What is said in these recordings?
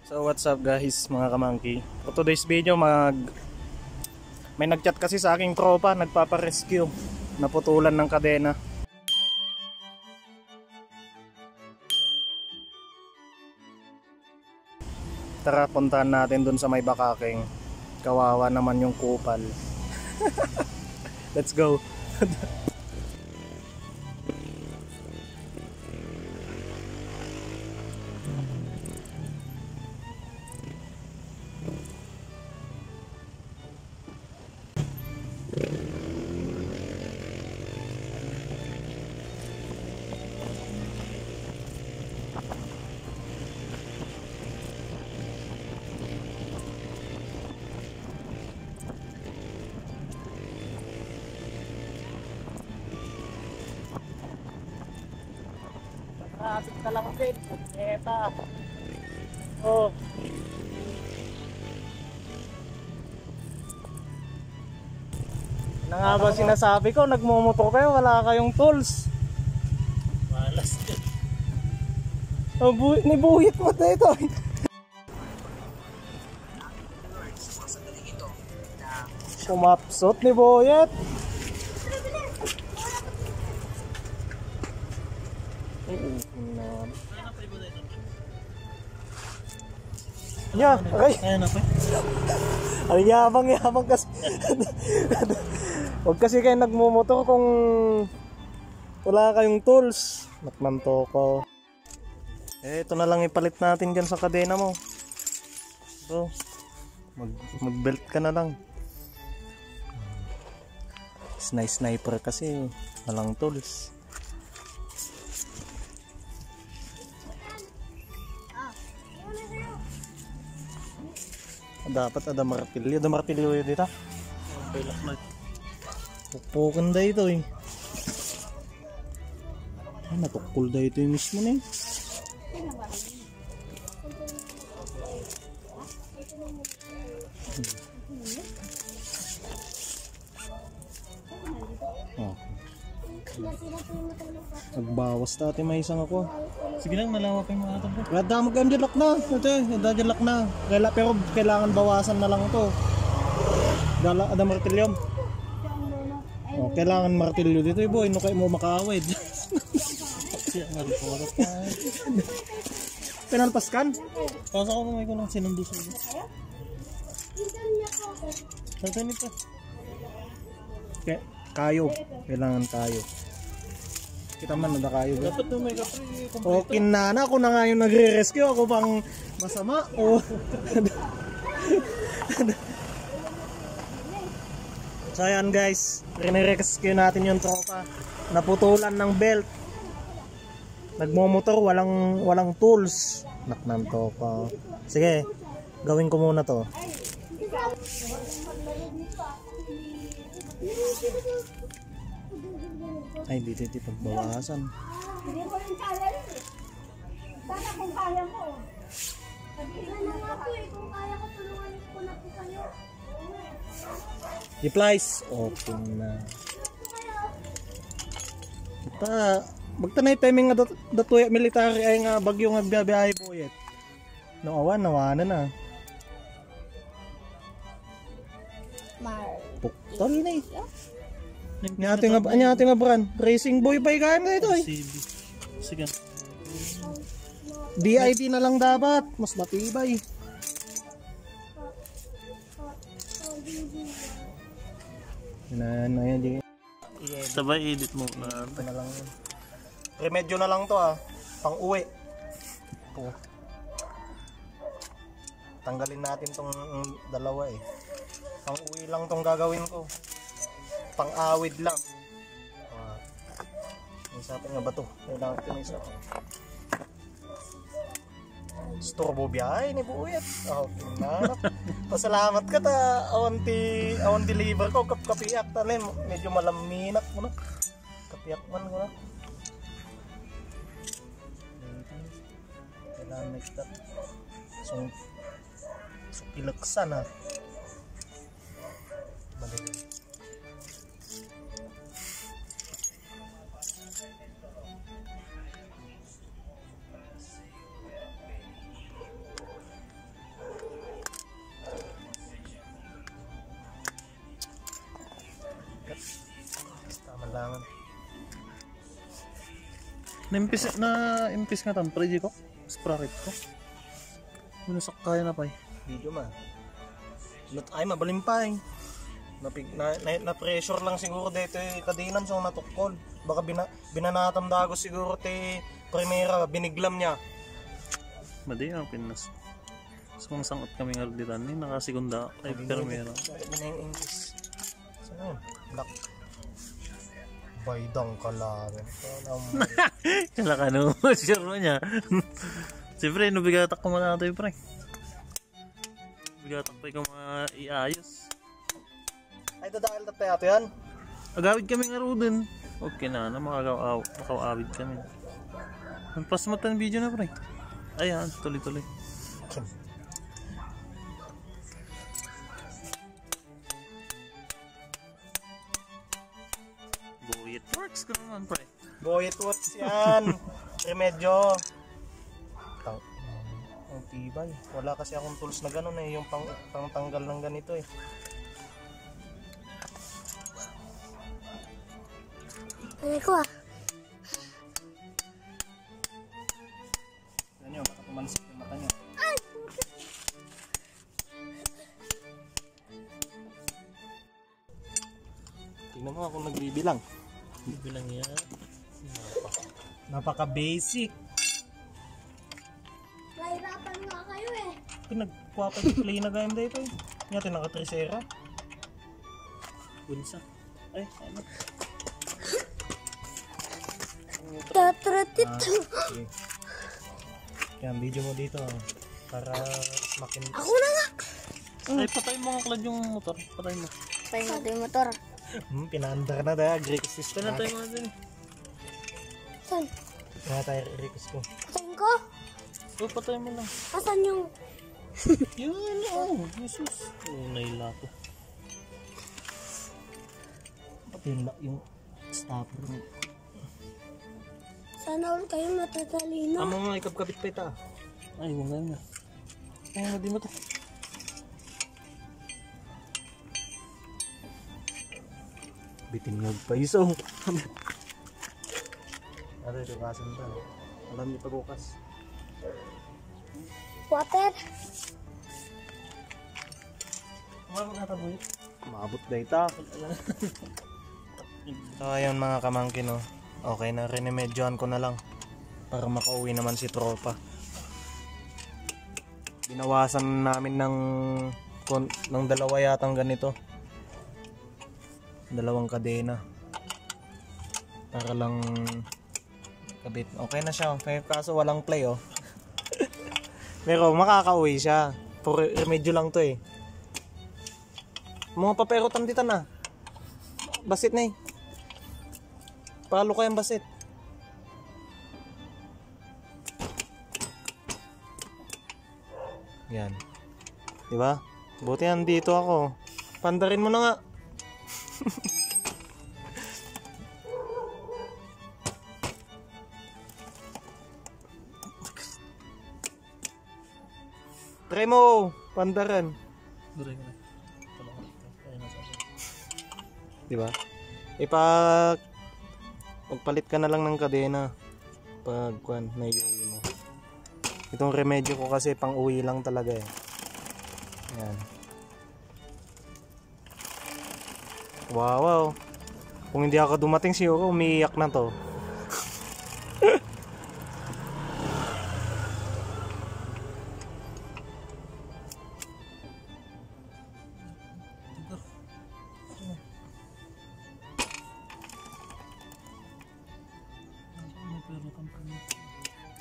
So what's up guys mga kamangki. For today's video may nagchat kasi sa aking tropa, nagpapa-rescue. Naputulan ng kadena. Tara puntahan natin dun sa may bakaking. Kawawa naman yung kupal. Let's go. Traffic na lang din. Eta. Oh. Ano nga ba sinasabi ko? Nagmumotor kayo, wala kayong tools. Malas din. Oh, nibuhit mo na ito. Kumapsot ni Boyet. Yeah, okay. Ayan ako. Ang yabang kasi. Huwag kasi kayo nagmumotor kung wala kayong tools. Nakmanto ko. Ito na lang ipalit natin dyan sa kadena mo. So, mag-belt ka na lang. Sniper kasi walang tools. Dapat ada martilyo yun dito. Belak na. Pupukan da ito eh. Ay, natukul da ito yung mismo na eh. Oh. Nagbawas dati may isang ako. Sige lang, malawak yung mga ito bro. Wala mag-andilak na. Andilak na. Pero kailangan bawasan na lang ito. Ada martilyo. Oh, kailangan martilyo dito boy. No kayo mo makaawid. Siya nga rin po. Pinalpaskan? Pasok ako may ko ng sinundo sa ito. Saan ito? Kayo. Kailangan kayo. Kita man na kayo. Dapat na may kapre. Okay na ako na nga yung nagre-rescue. Ako pang masama. Oh. So ayan guys, rene-rescue natin yung tropa. Naputulan ng belt. Nagmomotor, walang tools. Naknanto pa. Sige, gawin ko muna to. Ay, dito pagbawasan. Hindi ko rin kaya rin eh. Sana kung kaya mo. Sabihin na nga po eh, kung kaya ko tulungan ko na po kayo. Replies. Okay na. Magtanay timing nga datuya military ay nga bagyo nga biyabiyahe Boyet. Nawa na. Puktol na eh. Nyate nga brand. Racing boy pa ikayan ka ito eh. Sige. DIT na lang dapat. Mas matibay. Yan. Sabay edit mo na. Ito na lang. Remedyo na lang to ah. Pang uwi. Ito. Tanggalin natin tong dalawa eh. Pang uwi lang tong gagawin ko. Pang awid lang. Isa pa nga ba to? Kailangan ito na isa. Storbo biyahe ni Buyet. Pinarap. Pasalamat ka ta. Awan deliver ko. Kapiyak ta na. Medyo malaminak mo na. Kapiyak man ko na. Kailangan next step. So pilaksan ha. Balik. Na-impis nga tan, pre, ko. Sprocket ko. Minusak kaya na pa eh. Video ma. Ay, mabalimpay. Na-pressure lang siguro dito kadinam so natukol. Baka binanatam dagos siguro ti primera, biniglam niya. Madi ang pinas. So kung sangot kami nga ditan ni nakasigunda ay permera. Ingles. Saan? Black. Baydang kalaran. Kala ka no, sure mo niya. Siyempre, nubigatak ko muna ito yung pre. Bigatak pa ikaw mga iayos. Ay, dadakil na tayo yan. Agawid kami nga ro din. Okay na, makakawawid kami. Pas mo tayong video na pre. Ayan, tuloy-tuloy. Boy, it works ka naman pre. Boy, it works yan. Remedyo. Ang tibay. Wala kasi akong tools na gano'n eh. Yung pangtanggal ng ganito eh. Ano ko ah? Yan yun, baka pumansik yung mata niya. Tingnan mo akong nagbibilang. Bilang yan. Napaka-basic. Nahirapan nga kayo eh. Pinagpapa yung play na game dito eh. Nga tinaka-tresera. Bunsa. Ay, ano? Tatratit. Sige. Yan, video mo dito para makin... Ako na nga. Ay, patay mo nga klad yung motor. Patay mo. Tayo mo yung motor. Pinaandar na tayo, Greek system. Patay mo natin. Saan? Kaya tayo request ko. Patayin ko? So, patay mo lang. Asan yung... Yun, oh, Jesus. Oh, naila ko. Pati yung stopper mo. Sana all kayo matatalino. Amo nga, ikabkabit pa ita. Ay, wala na. Ay, hindi mo to. Bitin nga pa iso. Ano ito kasan ta? Alam niyo pag-ukas. Water. Umabot na taboy. Maabot na ita. So ayun mga kamangkin, no. Okay na, rinemedyohan ko na lang para makauwi naman si tropa. Binawasan namin ng dalawa yatang ganito. Dalawang kadena. Para lang kabit. Okay na siya. Kaso walang play oh. Pero makakauwi siya. Puro remedyo lang to eh. Mga paperotan dito na. Basit na eh. Palo kayang basit. Yan. Diba? Buti nandito ako. Pandarin mo na nga. Try mo. Pandaran. Duray ko na. Ay, nasa akin. Diba? Magpalit ka na lang ng kadena pag naiuwi mo. Itong remedyo ko kasi pang uwi lang talaga eh. Yan. Wow. Kung hindi ako dumating siguro umiiyak na to.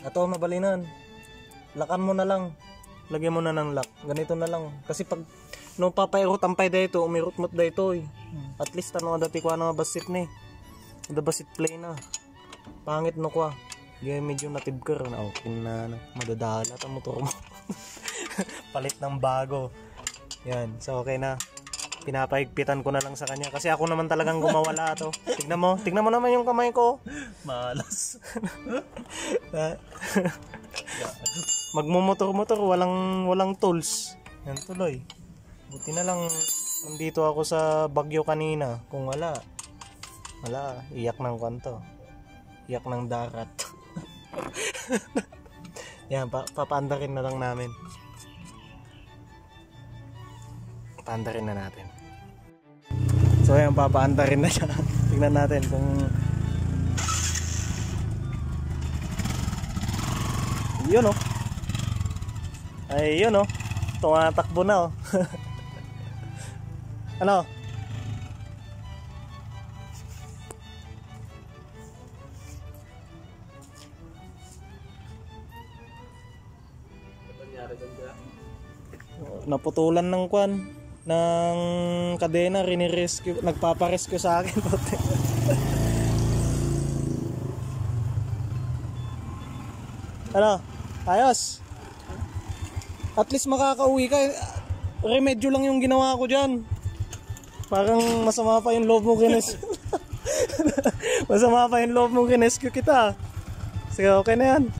Ato mabalinan. Lakan mo na lang. Lagyan mo na ng lock. Ganito na lang. Kasi pag no papairot tampay dito, umirot mo't dito eh. At least ano dati ko nga basit ni. Ada basit play na. Pangit no ko. Gaya medyo natibker na okay na madadala ang motor mo. Palit ng bago. Yan. So okay na. Pinapaigpitan ko na lang sa kanya kasi ako naman talagang gumawala to. Tignan mo naman yung kamay ko. Malas. Magmumotor-motor, walang tools. Yan tuloy. Buti na lang nandito ako sa Bagyo kanina. Kung wala, iyak ng kwanto. Iyak ng darat. Yan, papaandarin na lang namin. Paandarin na natin. So yan, papaandarin na siya. Tingnan natin kung... Yun oh. Ay yun oh. Tumatakbo na oh. Ano? Naputulan ng kwan ng kadena, rinirescue, nagpaparescue sa akin. Ano? Ayos. At least makakauwi ka. Remedyo lang yung ginawa ko dyan. Parang masama pa yung loob mo masama pa yung loob mo kinescue kita. Sige, okay na yan.